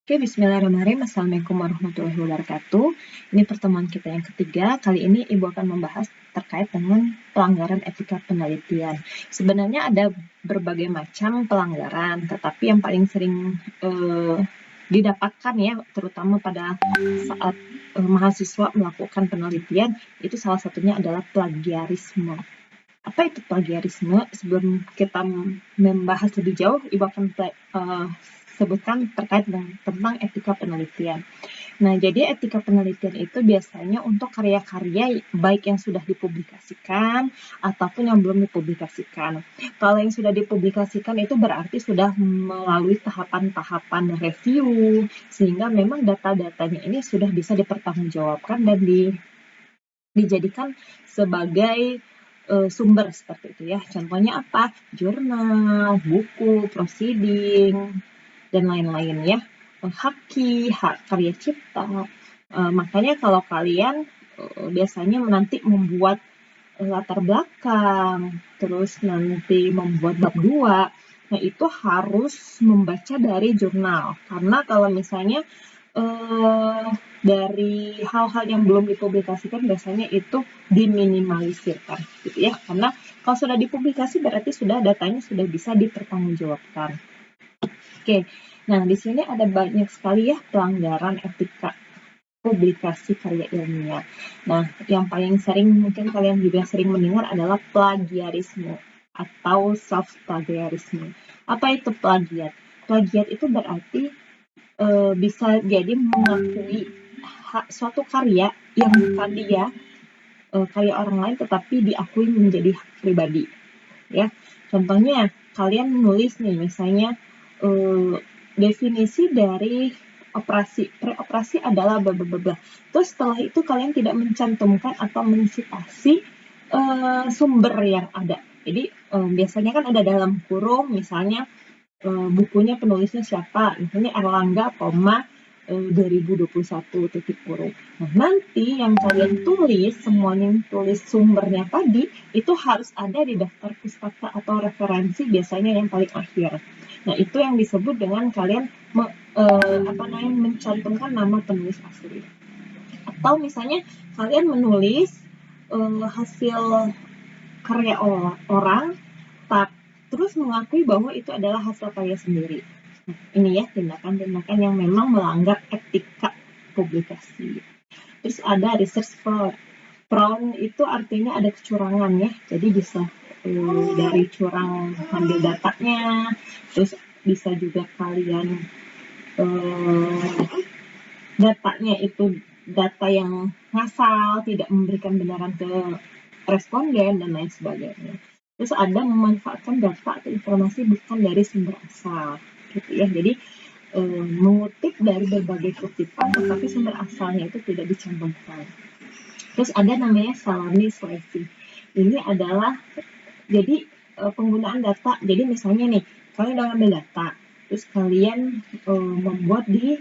Oke, bismillahirrahmanirrahim. Assalamualaikum warahmatullahi wabarakatuh. Ini pertemuan kita yang ketiga. Kali ini Ibu akan membahas terkait dengan pelanggaran etika penelitian. Sebenarnya ada berbagai macam pelanggaran, tetapi yang paling sering didapatkan ya, terutama pada saat mahasiswa melakukan penelitian, itu salah satunya adalah plagiarisme. Apa itu plagiarisme? Sebelum kita membahas lebih jauh, Ibu akan sebutkan terkait tentang etika penelitian. Nah, jadi etika penelitian itu biasanya untuk karya-karya baik yang sudah dipublikasikan ataupun yang belum dipublikasikan. Kalau yang sudah dipublikasikan itu berarti sudah melalui tahapan-tahapan review, sehingga memang data-datanya ini sudah bisa dipertanggungjawabkan dan dijadikan sebagai sumber seperti itu ya. Contohnya apa? Jurnal, buku, proceeding, dan lain-lain ya. Hak karya cipta. Makanya kalau kalian biasanya nanti membuat latar belakang, terus nanti membuat bab 2, nah itu harus membaca dari jurnal. Karena kalau misalnya dari hal-hal yang belum dipublikasikan biasanya itu diminimalisirkan gitu ya, karena kalau sudah dipublikasi berarti sudah datanya sudah bisa dipertanggungjawabkan. Oke, nah di sini ada banyak sekali ya pelanggaran etika publikasi karya ilmiah. Nah, yang paling sering mungkin kalian juga sering mendengar adalah plagiarisme atau self-plagiarisme. Apa itu plagiat? Plagiat itu berarti bisa jadi mengakui suatu karya yang bukan dia, karya orang lain, tetapi diakui menjadi hak pribadi. Ya, contohnya kalian menulis nih, misalnya definisi dari preoperasi adalah bla bla bla. Terus setelah itu kalian tidak mencantumkan atau mensitasi sumber yang ada. Jadi biasanya kan ada dalam kurung, misalnya bukunya penulisnya siapa, misalnya Erlangga, 2021 titik kurung. Nah, nanti yang kalian tulis, semuanya yang tulis sumbernya tadi, itu harus ada di daftar pustaka atau referensi, biasanya yang paling akhir. Nah, itu yang disebut dengan kalian mencantumkan nama penulis asli. Atau misalnya kalian menulis hasil karya orang, terus mengakui bahwa itu adalah hasil karya sendiri. Nah, ini ya tindakan-tindakan yang memang melanggar etika publikasi. Terus ada research fraud. Fraud itu artinya ada kecurangan ya. Jadi bisa dari curang ambil datanya, terus bisa juga kalian datanya itu data yang ngasal, tidak memberikan benaran ke responden dan lain sebagainya. Terus ada memanfaatkan data atau informasi bukan dari sumber asal, gitu ya. Jadi mengutip dari berbagai kutipan, tetapi sumber asalnya itu tidak dicantumkan. Terus ada namanya salami seleksi. Ini adalah jadi penggunaan data. Jadi misalnya nih, kalian udah ngambil data, terus kalian membuat di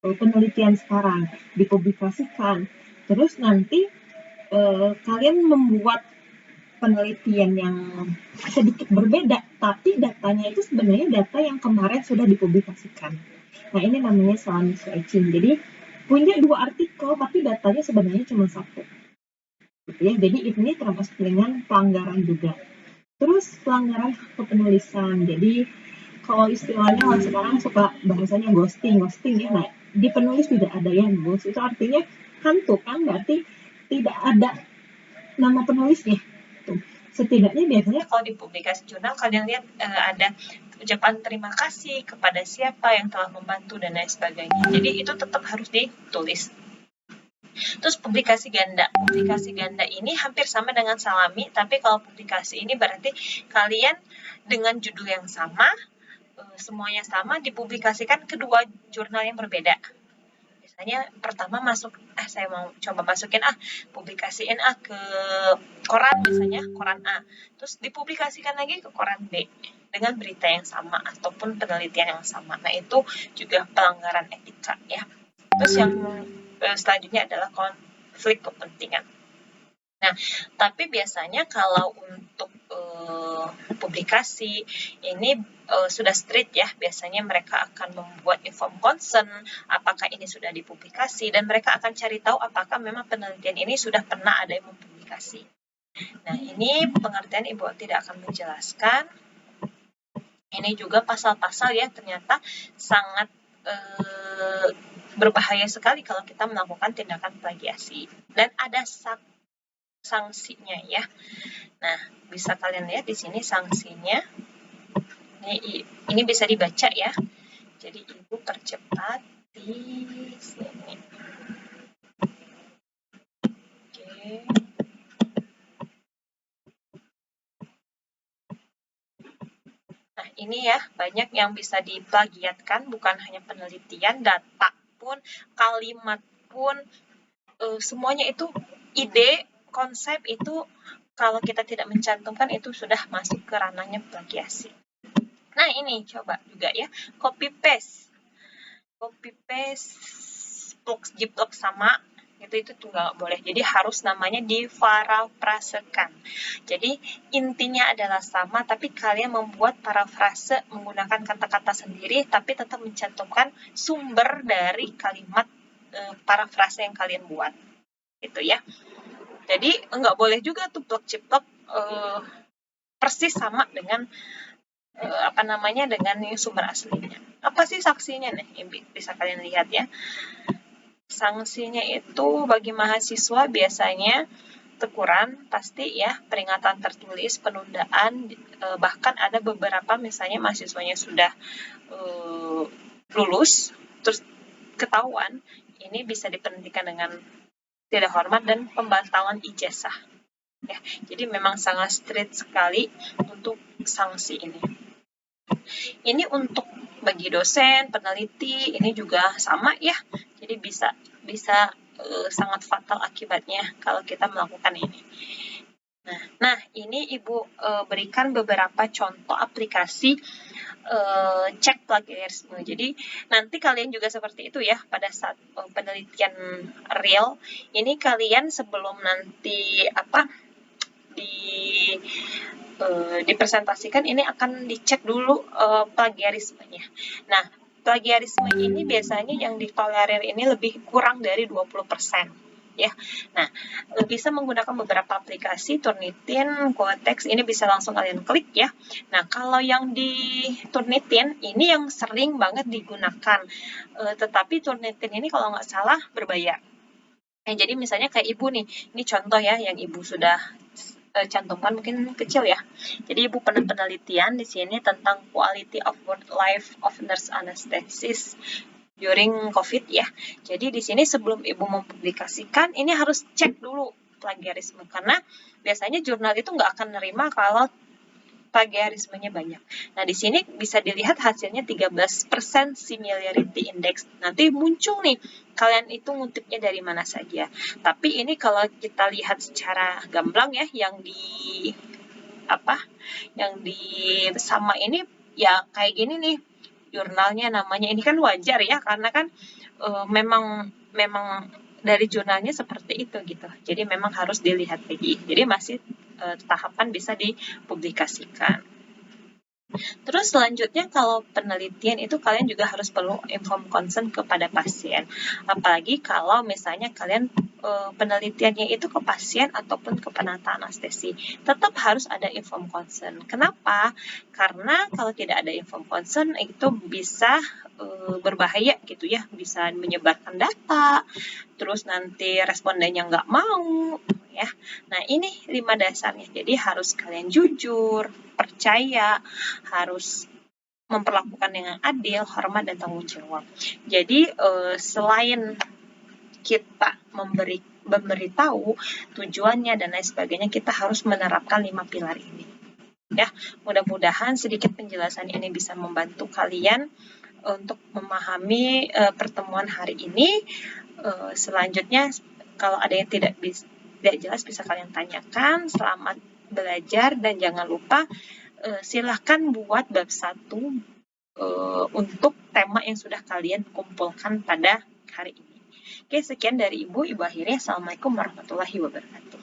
penelitian sekarang, dipublikasikan. Terus nanti kalian membuat penelitian yang sedikit berbeda, tapi datanya itu sebenarnya data yang kemarin sudah dipublikasikan. Nah, ini namanya salami switching. Jadi, punya 2 artikel, tapi datanya sebenarnya cuma 1. Gitu ya. Jadi, ini termasuk dengan pelanggaran juga. Terus, pelanggaran hak kepenulisan. Jadi, kalau istilahnya orang sekarang suka bahasanya ghosting ya. Nah, di penulis tidak ada yang ghost. Itu artinya hantu kan, berarti tidak ada nama penulisnya. Tuh. Setidaknya biasanya kalau di publikasi jurnal kalian lihat ada ucapan terima kasih kepada siapa yang telah membantu dan lain sebagainya. Jadi itu tetap harus ditulis. Terus publikasi ganda. Publikasi ganda ini hampir sama dengan salami, tapi kalau publikasi ini berarti kalian dengan judul yang sama, semuanya sama, dipublikasikan kedua jurnal yang berbeda. Misalnya pertama saya mau coba masukin publikasiin ke koran, misalnya koran A, terus dipublikasikan lagi ke koran B dengan berita yang sama ataupun penelitian yang sama. Nah, itu juga pelanggaran etika ya. Terus yang selanjutnya adalah konflik kepentingan. Nah, tapi biasanya kalau untuk publikasi, ini sudah strict ya, biasanya mereka akan membuat inform consent, apakah ini sudah dipublikasi, dan mereka akan cari tahu apakah memang penelitian ini sudah pernah ada yang mempublikasi. Nah, ini pengertian Ibu tidak akan menjelaskan. Ini juga pasal-pasal ya, ternyata sangat berbahaya sekali kalau kita melakukan tindakan plagiasi. Dan ada sanksinya ya. Nah, bisa kalian lihat di sini sanksinya. Ini bisa dibaca ya. Jadi Ibu percepat di sini. Oke. Nah, ini ya, banyak yang bisa diplagiatkan, bukan hanya penelitian, data pun, kalimat pun, semuanya itu ide, konsep itu kalau kita tidak mencantumkan itu sudah masuk ke ranahnya plagiasi. Nah, ini coba juga ya, copy paste, plug jiplak sama itu tuh nggak boleh. Jadi harus namanya diparafrasekan. Jadi intinya adalah sama, tapi kalian membuat parafrase menggunakan kata-kata sendiri, tapi tetap mencantumkan sumber dari kalimat parafrase yang kalian buat. Gitu ya. Jadi nggak boleh juga tuh plug jiplak persis sama dengan dengan sumber aslinya. Apa sih sanksinya nih? Bisa kalian lihat ya. Sanksinya itu bagi mahasiswa biasanya teguran pasti ya, peringatan tertulis, penundaan, bahkan ada beberapa misalnya mahasiswanya sudah lulus, terus ketahuan, ini bisa diberhentikan dengan tidak hormat dan pembatalan ijazah. Ya, jadi memang sangat strict sekali untuk sanksi ini. Ini untuk bagi dosen, peneliti, ini juga sama ya. Jadi bisa sangat fatal akibatnya kalau kita melakukan ini. Nah, ini Ibu berikan beberapa contoh aplikasi cek plagiarisme. Jadi nanti kalian juga seperti itu ya pada saat penelitian real. Ini kalian sebelum nanti dipresentasikan ini akan dicek dulu plagiarismenya. Nah, plagiarisme ini biasanya yang ditolerir ini lebih kurang dari 20%. Ya. Nah, bisa menggunakan beberapa aplikasi, Turnitin, Quotex, ini bisa langsung kalian klik ya. Nah, kalau yang di Turnitin, ini yang sering banget digunakan. Tetapi Turnitin ini kalau nggak salah berbayar. Jadi misalnya kayak Ibu nih, ini contoh ya yang Ibu sudah cantumkan mungkin kecil ya. Jadi Ibu pernah penelitian di sini tentang quality of work life of nurse anesthesis during COVID ya. Jadi di sini sebelum Ibu mempublikasikan, ini harus cek dulu plagiarisme. Karena biasanya jurnal itu nggak akan nerima kalau plagiarismenya banyak. Nah, di sini bisa dilihat hasilnya 13% similarity index. Nanti muncul nih, kalian itu ngutipnya dari mana saja. Tapi ini kalau kita lihat secara gamblang ya, yang di sama ini ya kayak gini nih. Jurnalnya namanya ini kan wajar ya, karena kan memang dari jurnalnya seperti itu gitu. Jadi memang harus dilihat lagi. Jadi masih tahapan bisa dipublikasikan. Terus selanjutnya kalau penelitian itu kalian juga harus perlu inform consent kepada pasien. Apalagi kalau misalnya kalian penelitiannya itu ke pasien ataupun ke penata anestesi. Tetap harus ada inform consent. Kenapa? Karena kalau tidak ada inform consent itu bisa berbahaya gitu ya. Bisa menyebarkan data, terus nanti respondennya nggak mau. Ya. Nah, ini 5 dasarnya. Jadi harus kalian jujur, percaya, harus memperlakukan dengan adil, hormat, dan tanggung jawab. Jadi selain kita memberitahu tujuannya dan lain sebagainya, kita harus menerapkan 5 pilar ini. Ya, mudah-mudahan sedikit penjelasan ini bisa membantu kalian untuk memahami pertemuan hari ini. Selanjutnya, kalau ada yang tidak jelas bisa kalian tanyakan. Selamat belajar dan jangan lupa silahkan buat bab 1 untuk tema yang sudah kalian kumpulkan pada hari ini. Oke, sekian dari Ibu akhiri. Assalamualaikum warahmatullahi wabarakatuh.